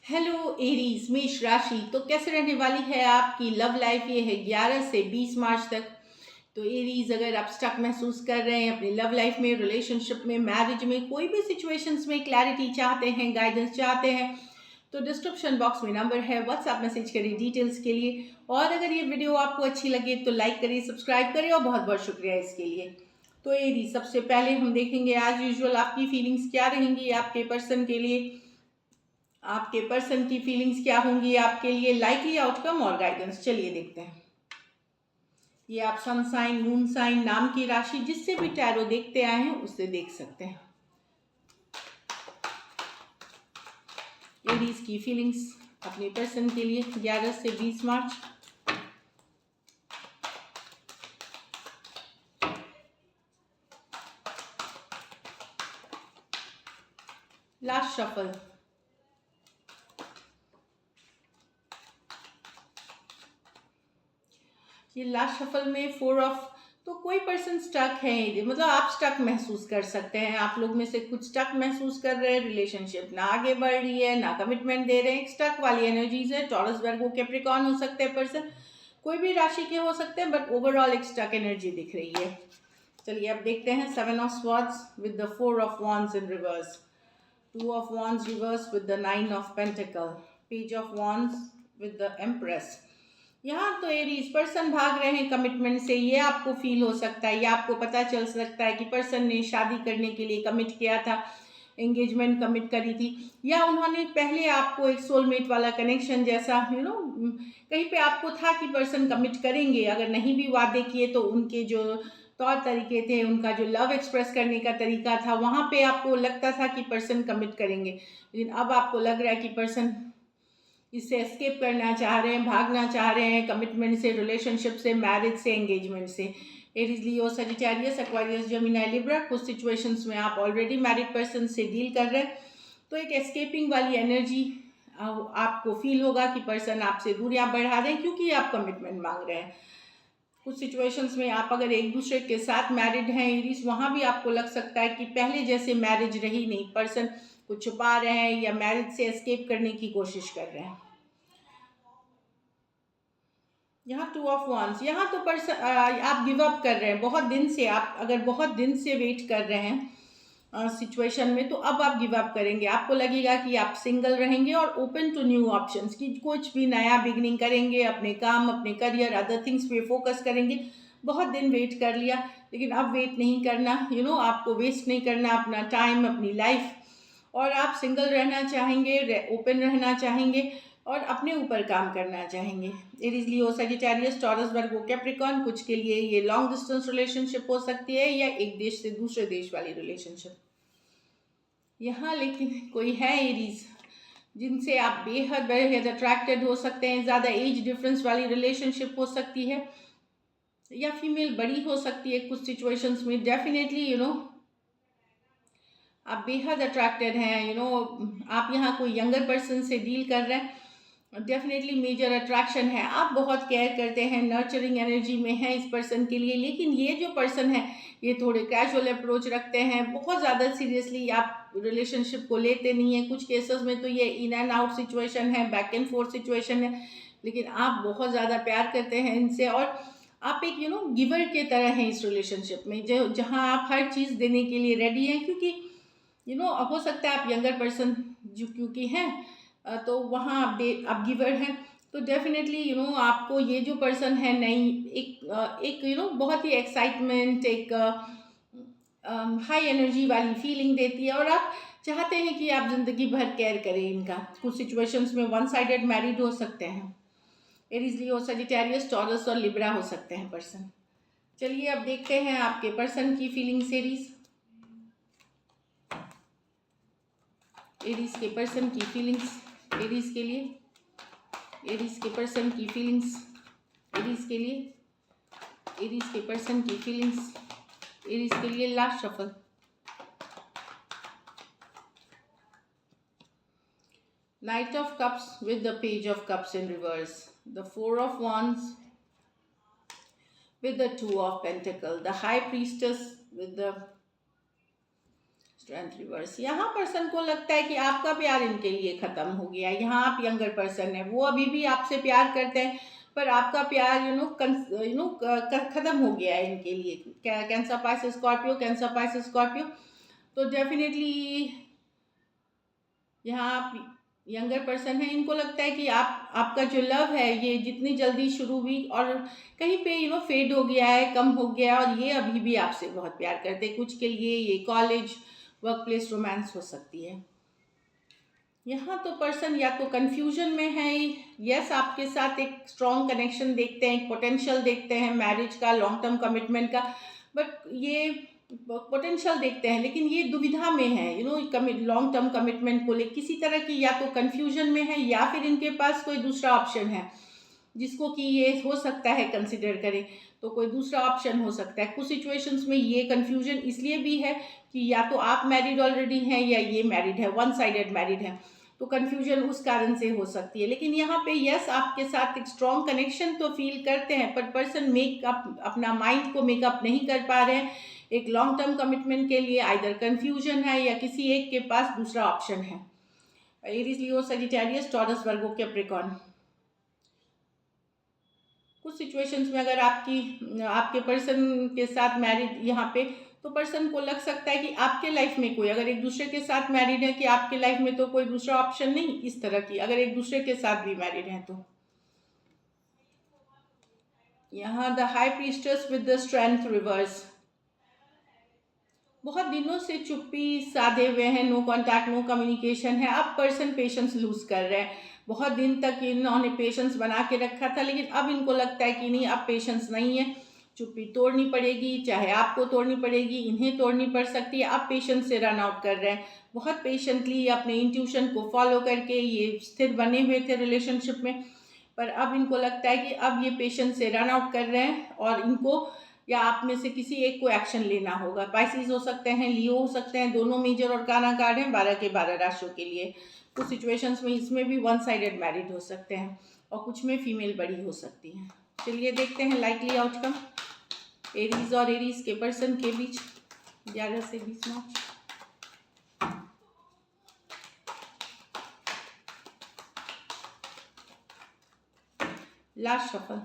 Hello Aries मेष राशि। तो कैसे रहने वाली है आपकी लव लाइफ? ये है 11 से 20 मार्च तक। तो एरीज, अगर आप स्टक महसूस कर रहे हैं अपनी लव लाइफ में, रिलेशनशिप में, मैरिज में, कोई भी सिचुएशंस में क्लैरिटी चाहते हैं, गाइडेंस चाहते हैं, तो डिस्क्रिप्शन बॉक्स में नंबर है, व्हाट्सएप मैसेज करिए डिटेल्स के लिए। और अगर ये वीडियो आपको अच्छी लगे तो लाइक करिए, सब्सक्राइब करिए, और बहुत बहुत शुक्रिया इसके लिए। तो एरीज, सबसे पहले हम देखेंगे एज यूजुअल आपकी फीलिंग्स क्या रहेंगी आपके पर्सन के लिए। आपके पर्सन की फीलिंग्स क्या होंगी आपके लिए, लाइकली आउटकम और गाइडेंस। चलिए देखते हैं। ये आप सन साइन, मून साइन, नाम की राशि, जिससे भी टैरो देखते आए हैं उससे देख सकते हैं। एरीज की फीलिंग्स अपने पर्सन के लिए 11 से 20 मार्च। Last shuffle. ये लास्ट शफल में 4 ऑफ, तो कोई पर्सन स्टक है, मतलब आप स्टक महसूस कर सकते हैं। आप लोग में से कुछ स्टक महसूस कर रहे हैं, रिलेशनशिप ना आगे बढ़ रही है, ना कमिटमेंट दे रहे हैं, स्टक वाली एनर्जीज है। टॉरस, वर्गो, कैप्रिकॉर्न हो सकते हैं पर्सन, कोई भी राशि के हो सकते हैं, बट ओवरऑल एक स्टक एनर्जी दिख रही है। चलिए अब देखते हैं 7 of swords with the 4 of wands in reverse, 2 of wands reverse with the 9 of pentacle, page of wands with the empress. यहाँ तो एरीज पर्सन भाग रहे हैं कमिटमेंट से, ये आपको फील हो सकता है, ये आपको पता चल सकता है कि पर्सन ने शादी करने के लिए कमिट किया था, एंगेजमेंट कमिट करी थी, या उन्होंने पहले आपको एक सोलमेट वाला कनेक्शन जैसा कहीं पे आपको था कि पर्सन कमिट करेंगे। अगर नहीं भी वादे किए तो उनके जो तौर तरीके थे, उनका जो लव एक्सप्रेस करने का तरीका था, वहाँ पे आपको लगता था कि पर्सन कमिट करेंगे। लेकिन अब आपको लग रहा है कि पर्सन इससे एस्केप करना चाह रहे हैं, भागना चाह रहे हैं कमिटमेंट से, रिलेशनशिप से, मैरिज से, एंगेजमेंट से। एरीज, लियो, सजिटेरियस, एक्वारियस, जेमिनी, लिब्रा। कुछ सिचुएशंस में आप ऑलरेडी मैरिड पर्सन से डील कर रहे हैं, तो एक एस्केपिंग वाली एनर्जी आपको फील होगा कि पर्सन आपसे दूरियां बढ़ा रहे हैं क्योंकि आप कमिटमेंट मांग रहे हैं। कुछ सिचुएशंस में आप अगर एक दूसरे के साथ मैरिड हैं एरीज, वहाँ भी आपको लग सकता है कि पहले जैसे मैरिज रही नहीं, पर्सन कुछ छुपा रहे हैं या मैरिज से एस्केप करने की कोशिश कर रहे हैं। यहाँ 2 ऑफ वॉन्ड्स, यहाँ तो पर्सन आप गिव अप कर रहे हैं बहुत दिन से। आप अगर बहुत दिन से वेट कर रहे हैं सिचुएशन में, तो अब आप गिव अप करेंगे। आपको लगेगा कि आप सिंगल रहेंगे और ओपन टू न्यू ऑप्शंस, की कुछ भी नया बिगनिंग करेंगे, अपने काम, अपने करियर, अदर थिंग्स पे फोकस करेंगे। बहुत दिन वेट कर लिया, लेकिन अब वेट नहीं करना, आपको वेस्ट नहीं करना अपना टाइम, अपनी लाइफ, और आप सिंगल रहना चाहेंगे, ओपन रहना चाहेंगे, और अपने ऊपर काम करना चाहेंगे। एरीज, लियो, सजिटेरियस, टॉरस, वर्गो, कैप्रिकॉर्न, कुछ के लिए ये लॉन्ग डिस्टेंस रिलेशनशिप हो सकती है या एक देश से दूसरे देश वाली रिलेशनशिप। यहाँ लेकिन कोई है एरीज जिनसे आप बेहद बेहद अट्रैक्टेड हो सकते हैं। ज़्यादा एज डिफरेंस वाली रिलेशनशिप हो सकती है, या फीमेल बड़ी हो सकती है कुछ सिचुएशंस में। डेफिनेटली आप बेहद अट्रैक्टेड हैं, आप यहाँ कोई यंगर पर्सन से डील कर रहे हैं। डेफिनेटली मेजर अट्रैक्शन है, आप बहुत केयर करते हैं, नर्चरिंग एनर्जी में है इस पर्सन के लिए। लेकिन ये जो पर्सन है, ये थोड़े कैजुअल अप्रोच रखते हैं, बहुत ज़्यादा सीरियसली आप रिलेशनशिप को लेते नहीं हैं। कुछ केसेस में तो ये इन एंड आउट सिचुएशन है, बैक एंड फोर्थ सिचुएशन है, लेकिन आप बहुत ज़्यादा प्यार करते हैं इनसे। और आप एक गिवर के तरह हैं इस रिलेशनशिप में, जो जहाँ आप हर चीज़ देने के लिए रेडी हैं, क्योंकि हो सकता है आप यंगर पर्सन जो क्योंकि हैं, तो वहाँ आप गिवर हैं। तो डेफिनेटली आपको ये जो पर्सन है नई एक बहुत ही एक्साइटमेंट, एक हाई एनर्जी वाली फीलिंग देती है, और आप चाहते हैं कि आप ज़िंदगी भर केयर करें इनका। कुछ सिचुएशंस में वन साइडेड मैरिड हो सकते हैं। एरीज, लियो, सजिटेरियस, टॉरस और लिब्रा हो सकते हैं पर्सन। चलिए अब देखते हैं आपके पर्सन की फीलिंग एरीज। एरीज के पर्सन की फीलिंग्स एरीज के लिए, एरीज के पर्सन की फीलिंग्स एरीज के लिए, एरीज के पर्सन की फीलिंग्स एरीज के लिए। Last shuffle. Night of cups with the page of cups in reverse, the 4 of wands with the 2 of pentacle, the high priestess with the strength reverse, यहाँ person को लगता है कि आपका प्यार इनके लिए खत्म हो गया है। यहाँ आप यंगर पर्सन है, वो अभी भी आपसे प्यार करते हैं, पर आपका प्यार खत्म हो गया है इनके लिए। Cancer Pisces Scorpio, cancer Pisces Scorpio. तो डेफिनेटली यहाँ आप यंगर पर्सन है, इनको लगता है कि आपका जो लव है ये जितनी जल्दी शुरू हुई और कहीं पे फेड हो गया है, कम हो गया है, और ये अभी भी आपसे बहुत प्यार करते हैं। कुछ के लिए ये कॉलेज वर्क प्लेस रोमांस हो सकती है। यहाँ तो पर्सन या तो कंफ्यूजन में है, यस आपके साथ एक स्ट्रॉन्ग कनेक्शन देखते हैं, एक पोटेंशियल देखते हैं मैरिज का, लॉन्ग टर्म कमिटमेंट का, बट ये पोटेंशियल देखते हैं, लेकिन ये दुविधा में है लॉन्ग टर्म कमिटमेंट को ले किसी तरह की, या तो कंफ्यूजन में है या फिर इनके पास कोई दूसरा ऑप्शन है जिसको कि ये हो सकता है कंसिडर करें। तो कोई दूसरा ऑप्शन हो सकता है। कुछ सिचुएशंस में ये कंफ्यूजन इसलिए भी है कि या तो आप मैरिड ऑलरेडी हैं या ये मैरिड है, वन साइडेड मैरिड है, तो कंफ्यूजन उस कारण से हो सकती है। लेकिन यहाँ पे यस आपके साथ एक स्ट्रॉन्ग कनेक्शन तो फील करते हैं, पर पर्सन मेकअप अपना माइंड को मेकअप नहीं कर पा रहे हैं एक लॉन्ग टर्म कमिटमेंट के लिए। आइदर कंफ्यूजन है या किसी एक के पास दूसरा ऑप्शन है। एरीज, लियो, सजिटेरियस, टॉरस, वर्गो, कैप्रिकॉर्न। कुछ सिचुएशंस में अगर आपके पर्सन के साथ मैरिड यहाँ पे, तो पर्सन को लग सकता है कि आपके लाइफ में कोई, अगर एक दूसरे के साथ मैरिड है, कि आपके लाइफ में तो कोई दूसरा ऑप्शन नहीं इस तरह की, अगर एक दूसरे के साथ भी मैरिड है तो। यहाँ the high priestess with the strength reverse, बहुत दिनों से चुप्पी साधे हुए हैं, नो कांटेक्ट, नो कम्युनिकेशन है। अब पर्सन पेशेंस लूज कर रहे हैं। बहुत दिन तक इन्होंने पेशेंस बना के रखा था, लेकिन अब इनको लगता है कि नहीं, अब पेशेंस नहीं है, चुप्पी तोड़नी पड़ेगी, चाहे आपको तोड़नी पड़ेगी, इन्हें तोड़नी पड़ सकती है। अब पेशेंस से रन आउट कर रहे हैं। बहुत पेशेंटली अपने इंट्यूशन को फॉलो करके ये स्थिर बने हुए थे रिलेशनशिप में, पर अब इनको लगता है कि अब ये पेशेंस से रन आउट कर रहे हैं और इनको या आप में से किसी एक को एक्शन लेना होगा। पाइसिस हो सकते हैं, लियो हो सकते हैं, दोनों मेजर और काना कार्ड हैं 12 के 12 राशियों के लिए। कुछ सिचुएशंस में इसमें भी वन साइडेड मैरिड हो सकते हैं और कुछ में फीमेल बड़ी हो सकती हैं। चलिए देखते हैं लाइकली आउटकम एरीज और एरीज के पर्सन के बीच 11 से 20 मार्च। Last shuffle,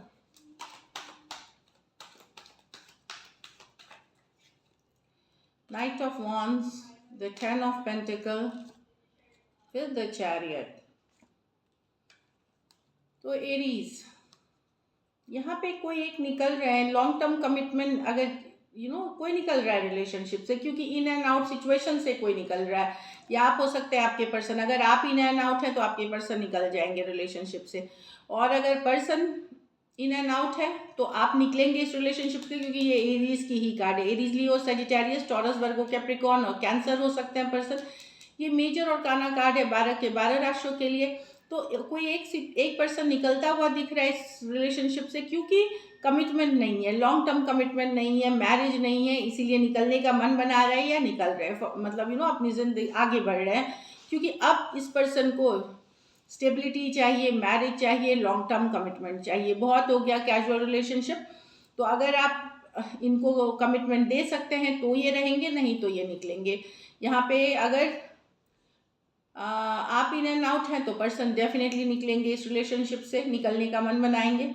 Knight of Wands, the Ten of Pentacles, फिर the Chariot। तो एरीज, यहाँ पे कोई एक निकल रहा है लॉन्ग टर्म कमिटमेंट, अगर कोई निकल रहा है रिलेशनशिप से, क्योंकि इन एंड आउट सिचुएशन से कोई निकल रहा है, या आप हो सकते हैं आपके पर्सन, अगर आप इन एंड आउट हैं तो आपके पर्सन निकल जाएंगे रिलेशनशिप से, और अगर पर्सन इन एंड आउट है तो आप निकलेंगे इस रिलेशनशिप से, क्योंकि ये एरीज की ही कार्ड है। एरीज, लियो, सजिटेरियस, टॉरस, वर्गो, कैप्रिकॉर्न और कैंसर हो सकते हैं पर्सन। ये मेजर और काना कार्ड है 12 के 12 राशियों के लिए। तो कोई एक पर्सन निकलता हुआ दिख रहा है इस रिलेशनशिप से, क्योंकि कमिटमेंट नहीं है, लॉन्ग टर्म कमिटमेंट नहीं है, मैरिज नहीं है, इसीलिए निकलने का मन बना रहा है या निकल रहे हैं, मतलब अपनी जिंदगी आगे बढ़ रहे हैं, क्योंकि अब इस पर्सन को स्टेबिलिटी चाहिए, मैरिज चाहिए, लॉन्ग टर्म कमिटमेंट चाहिए। बहुत हो गया कैजुअल रिलेशनशिप, तो अगर आप इनको कमिटमेंट दे सकते हैं तो ये रहेंगे, नहीं तो ये निकलेंगे। यहाँ पे अगर आप इन एंड आउट हैं तो पर्सन डेफिनेटली निकलेंगे इस रिलेशनशिप से, निकलने का मन बनाएंगे।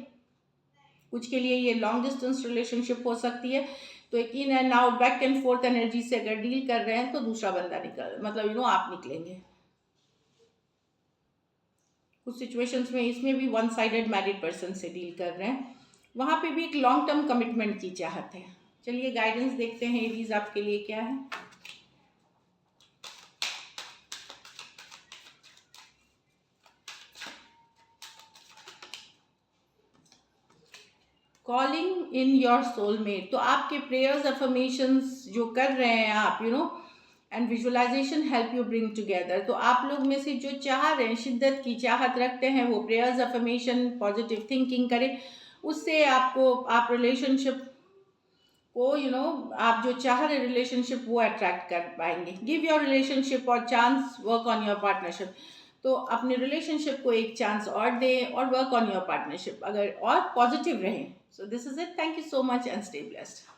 कुछ के लिए ये लॉन्ग डिस्टेंस रिलेशनशिप हो सकती है, तो एक in and out, back and fourth energy से अगर डील कर रहे हैं तो दूसरा बंदा आप निकलेंगे। कुछ सिचुएशंस में इसमें भी वन साइडेड मैरिड पर्सन से डील कर रहे हैं, वहाँ पे भी एक लॉन्ग टर्म कमिटमेंट की चाहत है। चलिए गाइडेंस देखते हैं एरीज आपके लिए क्या है। कॉलिंग इन योर सोलमेट, तो आपके प्रेयर्स अफर्मेशंस जो कर रहे हैं आप and visualization help you bring together. तो आप लोग में से जो चाह रहे हैं, शिद्दत की चाहत रखते हैं, वो प्रेयर्स अफर्मेशन पॉजिटिव थिंकिंग करें, उससे आप रिलेशनशिप को आप जो चाह रहे रिलेशनशिप वो अट्रैक्ट कर पाएंगे। गिव योर रिलेशनशिप और chance, work on your partnership. तो अपने रिलेशनशिप को एक चांस और दें और वर्क ऑन योर पार्टनरशिप, अगर और पॉजिटिव रहें। So this is it, thank you so much and stay blessed.